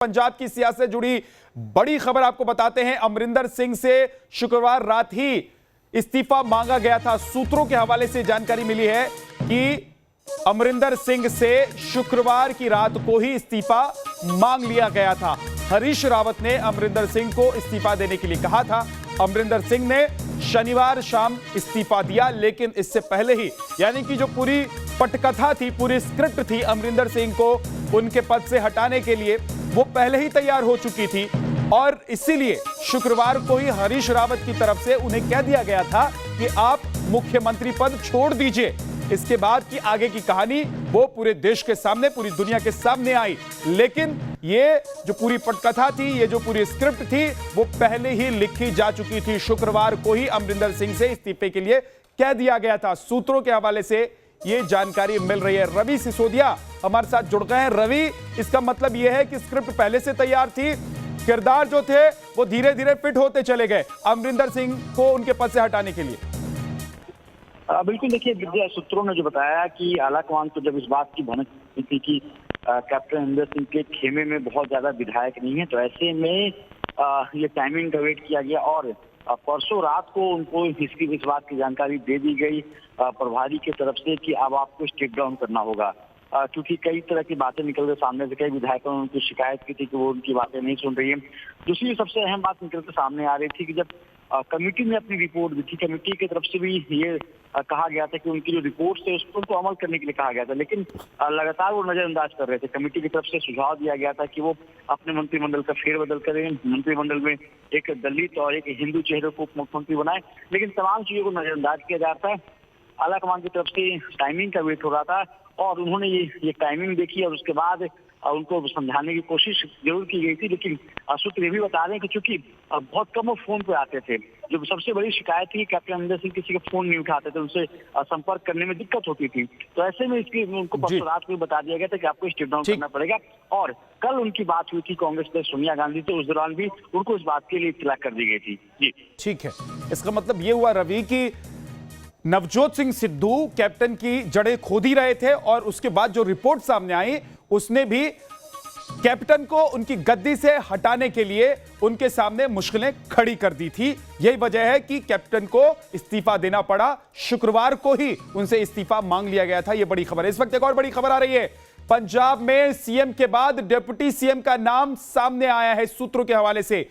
पंजाब की सियासत से जुड़ी बड़ी खबर आपको बताते हैं। अमरिंदर सिंह से शुक्रवार रात ही इस्तीफा मांगा गया था। सूत्रों के हवाले से जानकारी मिली है कि अमरिंदर सिंह से शुक्रवार की रात को ही इस्तीफा मांग लिया गया था। हरीश रावत ने अमरिंदर सिंह को इस्तीफा देने के लिए कहा था। अमरिंदर सिंह ने शनिवार शाम इस्तीफा दिया, लेकिन इससे पहले ही, यानी कि जो पूरी पटकथा थी, पूरी स्क्रिप्ट थी अमरिंदर सिंह को उनके पद से हटाने के लिए, वो पहले ही तैयार हो चुकी थी। और इसीलिए शुक्रवार को ही हरीश रावत की तरफ से उन्हें कह दिया गया था कि आप मुख्यमंत्री पद छोड़ दीजिए। इसके बाद की आगे की कहानी वो पूरे देश के सामने, पूरी दुनिया के सामने आई। लेकिन ये जो पूरी पटकथा थी, ये जो पूरी स्क्रिप्ट थी, वो पहले ही लिखी जा चुकी थी। शुक्रवार को ही अमरिंदर सिंह से इस्तीफे के लिए कह दिया गया था। सूत्रों के हवाले से ये जानकारी मिल रही है। रवि सिसोदिया हमारे साथ जुड़ गए हैं। रवि, इसका मतलब यह है कि स्क्रिप्ट पहले से तैयार थी, किरदार जो थे वो धीरे धीरे फिट होते चले गए अमरिंदर सिंह को उनके पद से हटाने के लिए। बिल्कुल, देखिए विद्या सूत्रों ने जो बताया कि आलाकमान को जब इस बात की भनक थी कि कैप्टन अमरिंदर सिंह के खेमे में बहुत ज्यादा विधायक नहीं है, तो ऐसे में ये टाइमिंग का वेट किया गया और परसों रात को उनको इस बात की जानकारी दे दी गई प्रभारी की तरफ से कि अब आपको स्टेप डाउन करना होगा, क्योंकि कई तरह की बातें निकल के सामने से, कई विधायकों ने उनकी शिकायत की थी कि वो उनकी बातें नहीं सुन रही है। दूसरी सबसे अहम बात निकल के सामने आ रही थी कि जब कमेटी ने अपनी रिपोर्ट दी थी, कमेटी की तरफ से भी ये कहा गया था कि उनकी जो रिपोर्ट है उसको उनको अमल करने के लिए कहा गया था, लेकिन लगातार वो नजरअंदाज कर रहे थे। कमेटी की तरफ से सुझाव दिया गया था कि वो अपने मंत्रिमंडल का फेरबदल करें, मंत्रिमंडल में एक दलित और एक हिंदू चेहरे को उप मुख्यमंत्री बनाए, लेकिन तमाम चीजों को नजरअंदाज किया जा रहा था। आलाकमान की तरफ से टाइमिंग का वेट हो रहा था और उन्होंने ये टाइमिंग देखी और उसके बाद उनको समझाने की कोशिश जरूर की गई थी, लेकिन सूत्र ये भी बता रहे हैं कि चूंकि बहुत कम वो फोन पे आते थे, जो सबसे बड़ी शिकायत थी कैप्टन अमरिंदर सिंह किसी का फोन नहीं उठाते थे, उनसे संपर्क करने में दिक्कत होती थी। तो ऐसे में इसकी उनको परसों रात को बता दिया गया था कि आपको स्टेप डाउन करना पड़ेगा। और कल उनकी बात हुई थी कांग्रेस में सोनिया गांधी से, उस दौरान भी उनको इस बात के लिए इत्तला कर दी गई थी। जी ठीक है, इसका मतलब ये हुआ रवि कि नवजोत सिंह सिद्धू कैप्टन की जड़ें खोद ही रहे थे और उसके बाद जो रिपोर्ट सामने आई उसने भी कैप्टन को उनकी गद्दी से हटाने के लिए उनके सामने मुश्किलें खड़ी कर दी थी। यही वजह है कि कैप्टन को इस्तीफा देना पड़ा। शुक्रवार को ही उनसे इस्तीफा मांग लिया गया था। यह बड़ी खबर है। इस वक्त एक और बड़ी खबर आ रही है। पंजाब में सीएम के बाद डिप्टी सीएम का नाम सामने आया है। सूत्रों के हवाले से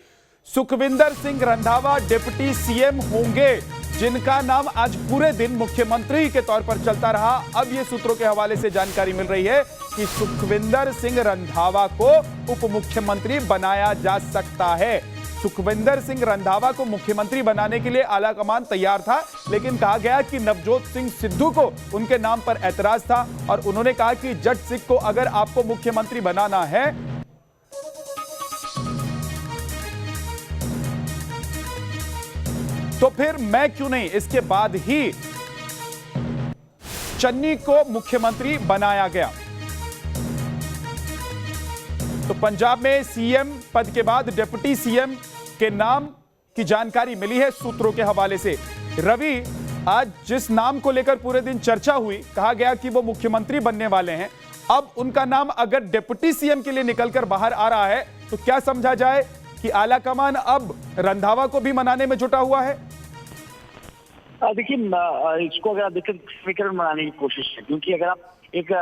सुखविंदर सिंह रंधावा डिप्टी सीएम होंगे, जिनका नाम आज पूरे दिन मुख्यमंत्री के तौर पर चलता रहा। अब यह सूत्रों के हवाले से जानकारी मिल रही है कि सुखविंदर सिंह रंधावा को उप मुख्यमंत्री बनाया जा सकता है। सुखविंदर सिंह रंधावा को मुख्यमंत्री बनाने के लिए आलाकमान तैयार था, लेकिन कहा गया कि नवजोत सिंह सिद्धू को उनके नाम पर ऐतराज था और उन्होंने कहा कि जट सिंह को अगर आपको मुख्यमंत्री बनाना है तो फिर मैं क्यों नहीं। इसके बाद ही चन्नी को मुख्यमंत्री बनाया गया। तो पंजाब में सीएम पद के बाद डिप्टी सीएम के नाम की जानकारी मिली है सूत्रों के हवाले से। रवि, आज जिस नाम को लेकर पूरे दिन चर्चा हुई, कहा गया कि वो मुख्यमंत्री बनने वाले हैं, अब उनका नाम अगर डिप्टी सीएम के लिए निकलकर बाहर आ रहा है तो क्या समझा जाए कि आलाकमान अब रंधावा को भी मनाने में जुटा हुआ है? देखिए, इसको अगर आप देखें समीकरण बनाने की कोशिश है, क्योंकि अगर आप एक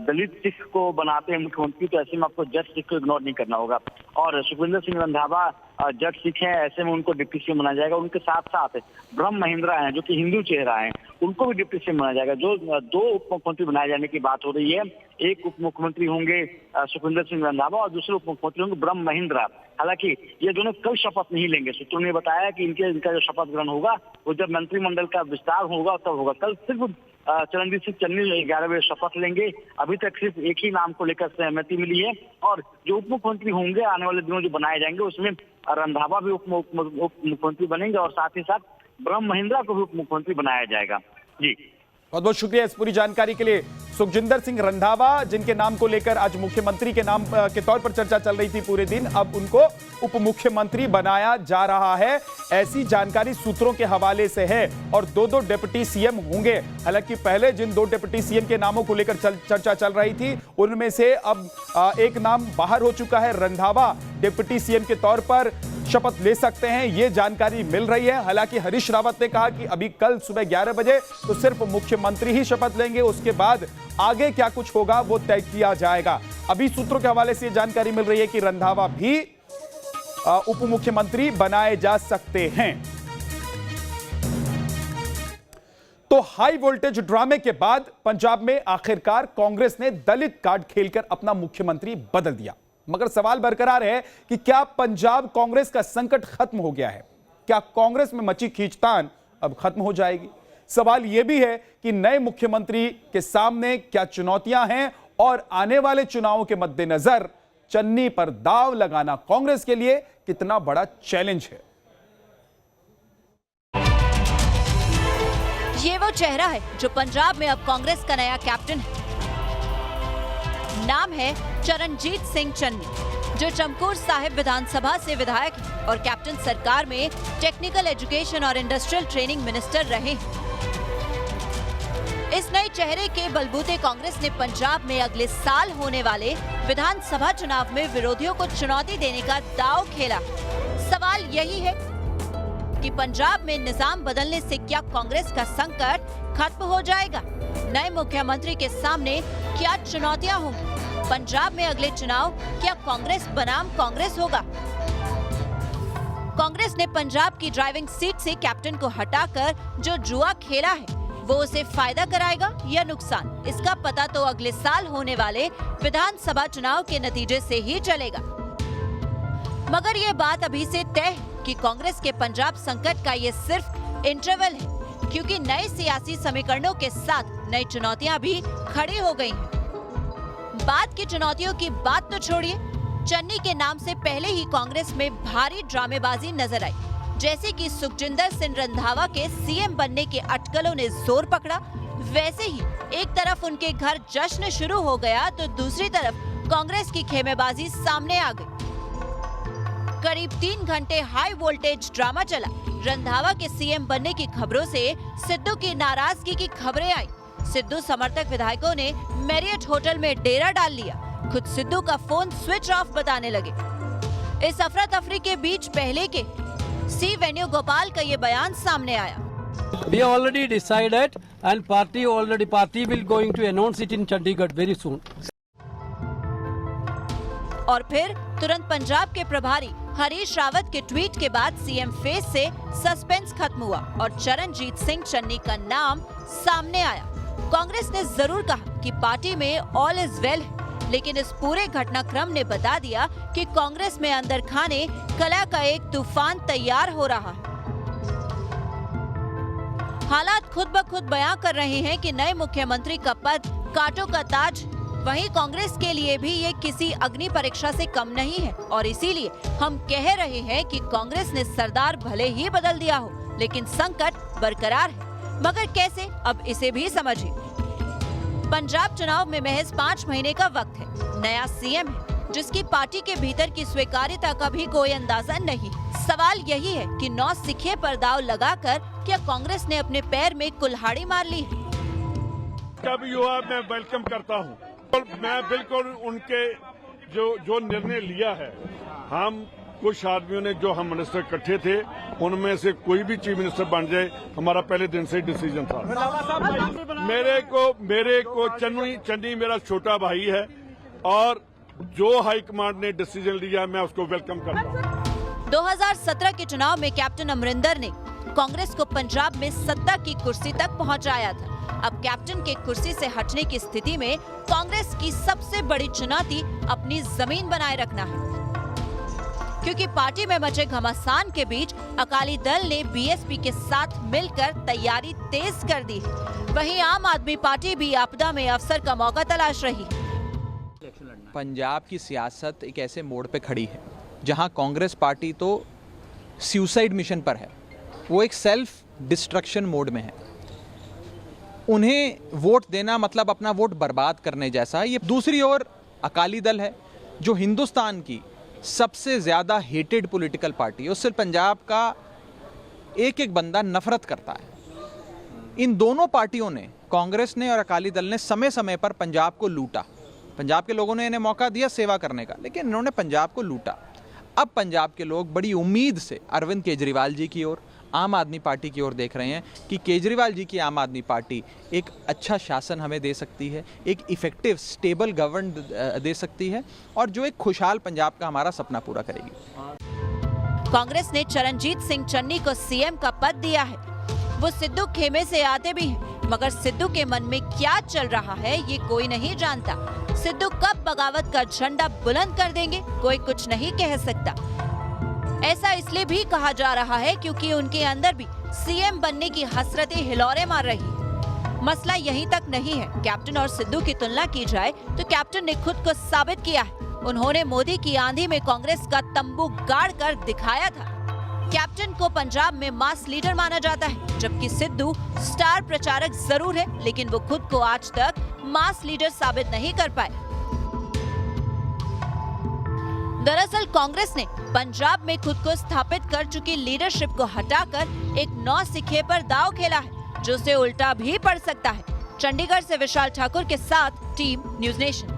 दलित सिख को बनाते हैं मुख्यमंत्री, तो ऐसे में आपको जट सिख को इग्नोर नहीं करना होगा। और सुखविंदर सिंह रंधावा जट सिख हैं, ऐसे में उनको डिप्टी सीएम बनाया जाएगा। उनके साथ साथ ब्रह्म महिंद्रा हैं, जो कि हिंदू चेहरा हैं, उनको भी डिप्टी सीएम बनाया जाएगा। जो दो उप मुख्यमंत्री बनाए जाने की बात हो रही है, एक उप मुख्यमंत्री होंगे सुखविंदर सिंह रंधावा और दूसरे उप मुख्यमंत्री होंगे ब्रह्म महिंद्रा। हालांकि ये दोनों कल शपथ नहीं लेंगे। सूत्रों ने बताया कि इनका जो शपथ ग्रहण होगा वो जब मंत्रिमंडल का विस्तार होगा तब होगा। कल सिर्फ चरणजीत सिंह चन्नी 11 बजे शपथ लेंगे। अभी तक सिर्फ एक ही नाम को लेकर सहमति मिली है और जो उप मुख्यमंत्री होंगे आने वाले दिनों जो बनाए जाएंगे उसमें रंधावा भी उप मुख्यमंत्री बनेंगे और साथ ही साथ ब्रह्म महिंद्रा को भी उप मुख्यमंत्री बनाया जाएगा। जी बहुत बहुत शुक्रिया इस पूरी जानकारी के लिए। सुखजिंदर सिंह रंधावा, जिनके नाम को लेकर आज मुख्यमंत्री के नाम के तौर पर चर्चा चल रही थी पूरे दिन, अब उनको उप मुख्यमंत्री बनाया जा रहा है, ऐसी जानकारी सूत्रों के हवाले से है। और दो डिप्टी सीएम होंगे। हालांकि पहले जिन 2 डिप्टी सीएम के नामों को लेकर चर्चा चल रही थी, उनमें से अब एक नाम बाहर हो चुका है। रंधावा डिप्टी सीएम के तौर पर शपथ ले सकते हैं, यह जानकारी मिल रही है। हालांकि हरीश रावत ने कहा कि अभी कल सुबह 11 बजे तो सिर्फ मुख्यमंत्री ही शपथ लेंगे, उसके बाद आगे क्या कुछ होगा वो तय किया जाएगा। अभी सूत्रों के हवाले से जानकारी मिल रही है कि रंधावा भी उप मुख्यमंत्री बनाए जा सकते हैं। तो हाई वोल्टेज ड्रामे के बाद पंजाब में आखिरकार कांग्रेस ने दलित कार्ड खेलकर अपना मुख्यमंत्री बदल दिया। मगर सवाल बरकरार है कि क्या पंजाब कांग्रेस का संकट खत्म हो गया है? क्या कांग्रेस में मची खींचतान अब खत्म हो जाएगी? सवाल यह भी है कि नए मुख्यमंत्री के सामने क्या चुनौतियां हैं और आने वाले चुनावों के मद्देनजर चन्नी पर दांव लगाना कांग्रेस के लिए कितना बड़ा चैलेंज है। ये वो चेहरा है जो पंजाब में अब कांग्रेस का नया कैप्टन है। नाम है चरणजीत सिंह चन्नी, जो चमकौर साहिब विधानसभा से विधायक हैं और कैप्टन सरकार में टेक्निकल एजुकेशन और इंडस्ट्रियल ट्रेनिंग मिनिस्टर रहे हैं। इस नए चेहरे के बलबूते कांग्रेस ने पंजाब में अगले साल होने वाले विधानसभा चुनाव में विरोधियों को चुनौती देने का दांव खेला। सवाल यही है कि पंजाब में निजाम बदलने से क्या कांग्रेस का संकट खत्म हो जाएगा? नए मुख्यमंत्री के सामने क्या चुनौतियां होंगी? पंजाब में अगले चुनाव क्या कांग्रेस बनाम कांग्रेस होगा? कांग्रेस ने पंजाब की ड्राइविंग सीट से कैप्टन को हटाकर जो जुआ खेला है, वो उसे फायदा कराएगा या नुकसान? इसका पता तो अगले साल होने वाले विधानसभा चुनाव के नतीजे से ही चलेगा। मगर ये बात अभी से तय है कि कांग्रेस के पंजाब संकट का ये सिर्फ इंटरवल है, क्योंकि नए सियासी समीकरणों के साथ नई चुनौतियां भी खड़ी हो गई हैं। बात की चुनौतियों की बात तो छोड़िए, चन्नी के नाम से पहले ही कांग्रेस में भारी ड्रामेबाजी नजर आई। जैसे कि सुखजिंदर सिंह रंधावा के सीएम बनने के अटकलों ने जोर पकड़ा, वैसे ही एक तरफ उनके घर जश्न शुरू हो गया तो दूसरी तरफ कांग्रेस की खेमेबाजी सामने आ गई। करीब 3 घंटे हाई वोल्टेज ड्रामा चला। रंधावा के सीएम बनने की खबरों से सिद्धू की नाराजगी की खबरें आई। सिद्धू समर्थक विधायकों ने मैरियट होटल में डेरा डाल लिया। खुद सिद्धू का फोन स्विच ऑफ बताने लगे। इस अफरा तफरी के बीच पहले के सी वेणुगोपाल का ये बयान सामने आया। We already decided and party will going to announce it in Chandigarh very soon. और फिर तुरंत पंजाब के प्रभारी हरीश रावत के ट्वीट के बाद सीएम फेस से सस्पेंस खत्म हुआ और चरणजीत सिंह चन्नी का नाम सामने आया। कांग्रेस ने जरूर कहा कि पार्टी में ऑल इज वेल है, लेकिन इस पूरे घटनाक्रम ने बता दिया कि कांग्रेस में अंदर खाने कला का एक तूफान तैयार हो रहा है। हालात खुद ब खुद बयां कर रहे हैं कि नए मुख्यमंत्री का पद कांटों का ताज। वहीं कांग्रेस के लिए भी ये किसी अग्नि परीक्षा से कम नहीं है और इसीलिए हम कह रहे हैं कि कांग्रेस ने सरदार भले ही बदल दिया हो, लेकिन संकट बरकरार है। मगर कैसे, अब इसे भी समझिए। पंजाब चुनाव में महज 5 महीने का वक्त है। नया सीएम है जिसकी पार्टी के भीतर की स्वीकार्यता का भी कोई अंदाजा नहीं। सवाल यही है कि 9 सिक्के पर दांव लगाकर क्या कांग्रेस ने अपने पैर में कुल्हाड़ी मार ली है? जब युवा मैं वेलकम करता हूं, तो मैं बिल्कुल उनके जो निर्णय लिया है, हम कुछ आदमियों ने जो हम मिनिस्टर इकट्ठे थे, उनमें से कोई भी चीफ मिनिस्टर बन जाए, हमारा पहले दिन से ही डिसीजन था। मेरे को चन्नी मेरा छोटा भाई है और जो हाईकमांड ने डिसीजन लिया मैं उसको वेलकम करता हूं। 2017 के चुनाव में कैप्टन अमरिंदर ने कांग्रेस को पंजाब में सत्ता की कुर्सी तक पहुंचाया था। अब कैप्टन के कुर्सी से हटने की स्थिति में कांग्रेस की सबसे बड़ी चुनौती अपनी जमीन बनाए रखना है, क्योंकि पार्टी में मचे घमासान के बीच अकाली दल ने बीएसपी के साथ मिलकर तैयारी तेज कर दी है। वहीं आम आदमी पार्टी भी आपदा में अवसर का मौका तलाश रही है। पंजाब की सियासत एक ऐसे मोड़ पे खड़ी है जहां कांग्रेस पार्टी तो सुसाइड मिशन पर है, वो एक सेल्फ डिस्ट्रक्शन मोड में है। उन्हें वोट देना मतलब अपना वोट बर्बाद करने जैसा है। ये दूसरी ओर अकाली दल है जो हिंदुस्तान की सबसे ज़्यादा हेटेड पॉलिटिकल पार्टी है, उससे पंजाब का एक एक बंदा नफरत करता है। इन दोनों पार्टियों ने, कांग्रेस ने और अकाली दल ने, समय समय पर पंजाब को लूटा। पंजाब के लोगों ने इन्हें मौका दिया सेवा करने का, लेकिन इन्होंने पंजाब को लूटा। अब पंजाब के लोग बड़ी उम्मीद से अरविंद केजरीवाल जी की ओर, आम आदमी पार्टी की ओर देख रहे हैं कि केजरीवाल जी की आम आदमी पार्टी एक अच्छा शासन हमें दे सकती है, एक इफेक्टिव स्टेबल गवर्न दे सकती है और जो एक खुशहाल पंजाब का हमारा सपना पूरा करेगी। कांग्रेस ने चरणजीत सिंह चन्नी को सीएम का पद दिया है। वो सिद्धू खेमे से आते भी हैं, मगर सिद्धू के मन में क्या चल रहा है ये कोई नहीं जानता। सिद्धू कब बगावत का झंडा बुलंद कर देंगे कोई कुछ नहीं कह सकता। ऐसा इसलिए भी कहा जा रहा है क्योंकि उनके अंदर भी सीएम बनने की हसरतें हिलौरे मार रही है। मसला यहीं तक नहीं है। कैप्टन और सिद्धू की तुलना की जाए तो कैप्टन ने खुद को साबित किया है। उन्होंने मोदी की आंधी में कांग्रेस का तंबू गाड़ कर दिखाया था। कैप्टन को पंजाब में मास लीडर माना जाता है, जबकि सिद्धू स्टार प्रचारक जरूर है, लेकिन वो खुद को आज तक मास लीडर साबित नहीं कर पाए। दरअसल कांग्रेस ने पंजाब में खुद को स्थापित कर चुकी लीडरशिप को हटाकर एक नौसिखे पर दांव खेला है, जो उसे उल्टा भी पड़ सकता है। चंडीगढ़ से विशाल ठाकुर के साथ team news nation.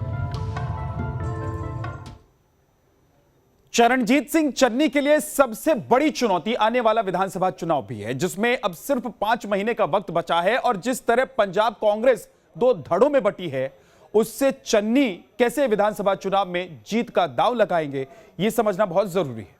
Charanjit Singh Channi के लिए सबसे बड़ी चुनौती आने वाला विधानसभा चुनाव भी है, जिसमें अब सिर्फ 5 महीने का वक्त बचा है और जिस तरह पंजाब कांग्रेस 2 धड़ों में बटी है, उससे चन्नी कैसे विधानसभा चुनाव में जीत का दांव लगाएंगे, यह समझना बहुत जरूरी है।